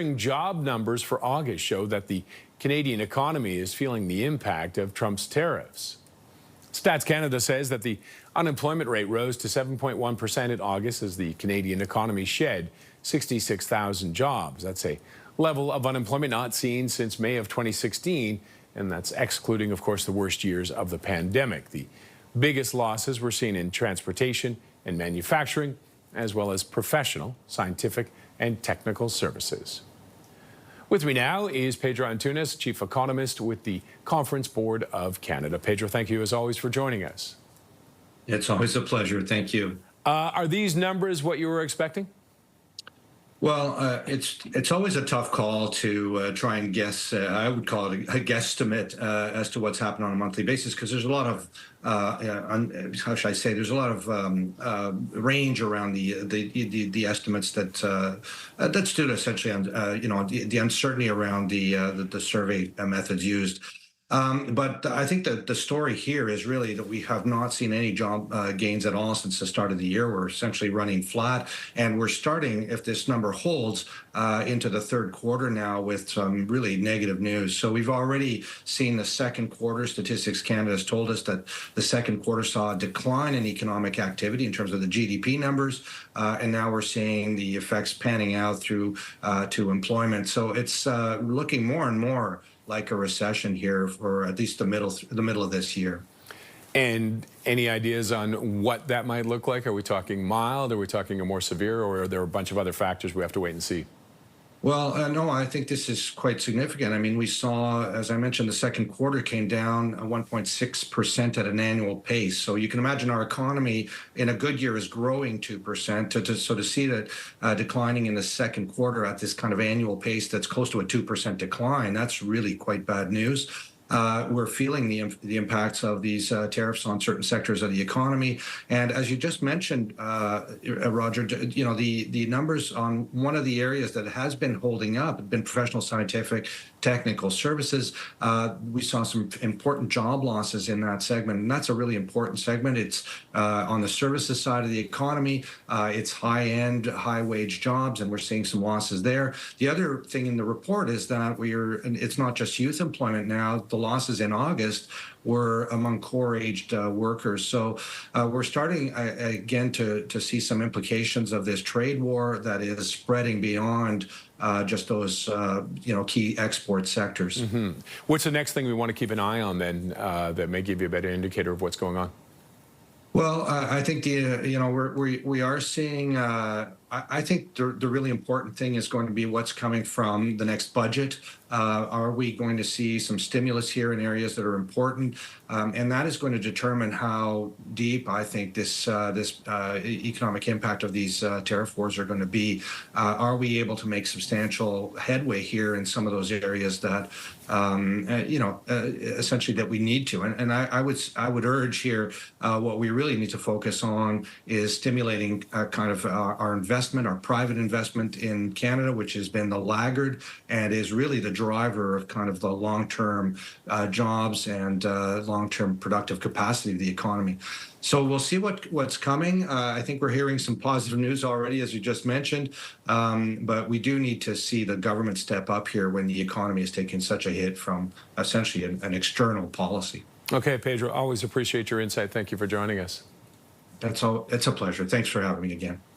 Manufacturing job numbers for August show that the Canadian economy is feeling the impact of Trump's tariffs. Stats Canada says that the unemployment rate rose to 7.1% in August as the Canadian economy shed 66,000 jobs. That's a level of unemployment not seen since May of 2016, and that's excluding, of course, the worst years of the pandemic. The biggest losses were seen in transportation and manufacturing, as well as professional, scientific, and technical services. With me now is Pedro Antunes, Chief Economist with the Conference Board of Canada. Pedro, thank you as always for joining us. It's always a pleasure. Thank you. Are these numbers what you were expecting? Well, it's always a tough call to try and guess. I would call it a guesstimate as to what's happened on a monthly basis, because there's a lot of how should I say? There's a lot of range around the estimates that stood essentially on the uncertainty around the survey methods used. But I think that the story here is really that we have not seen any job gains at all since the start of the year. We're essentially running flat, and we're starting, if this number holds, into the third quarter now with some really negative news. So we've already seen the second quarter. Statistics Canada has told us that the second quarter saw a decline in economic activity in terms of the GDP numbers, and now we're seeing the effects panning out through to employment. So it's looking more and more like a recession here for at least the middle of this year. And any ideas on what that might look like? Are we talking mild? Are we talking a more severe? Or are there a bunch of other factors we have to wait and see? Well, no, I think this is quite significant. I mean, we saw, as I mentioned, the second quarter came down 1.6% at an annual pace. So you can imagine our economy in a good year is growing 2%. So to see that declining in the second quarter at this kind of annual pace that's close to a 2% decline, that's really quite bad news. We're feeling the impacts of these tariffs on certain sectors of the economy. And as you just mentioned, Roger, the numbers on one of the areas that has been holding up have been professional, scientific, technical services. We saw some important job losses in that segment, and that's a really important segment. It's on the services side of the economy. It's high-end, high-wage jobs, and we're seeing some losses there. The other thing in the report is that it's not just youth employment now. The losses in August were among core-aged workers. So we're starting again to see some implications of this trade war that is spreading beyond just those key export sectors. Mm-hmm. What's the next thing we want to keep an eye on then that may give you a better indicator of what's going on? Well, I think we are seeing. I think the really important thing is going to be what's coming from the next budget. Are we going to see some stimulus here in areas that are important? And that is going to determine how deep I think this economic impact of these tariff wars are going to be. Are we able to make substantial headway here in some of those areas that essentially that we need to? And I would urge here what we really need to focus on is stimulating kind of our investment, our private investment in Canada, which has been the laggard and is really the driver of kind of the long-term jobs and long-term productive capacity of the economy. So we'll see what's coming. I think we're hearing some positive news already, as you just mentioned, but we do need to see the government step up here when the economy is taking such a hit from essentially an external policy. Okay, Pedro, always appreciate your insight. Thank you for joining us. It's a pleasure. Thanks for having me again.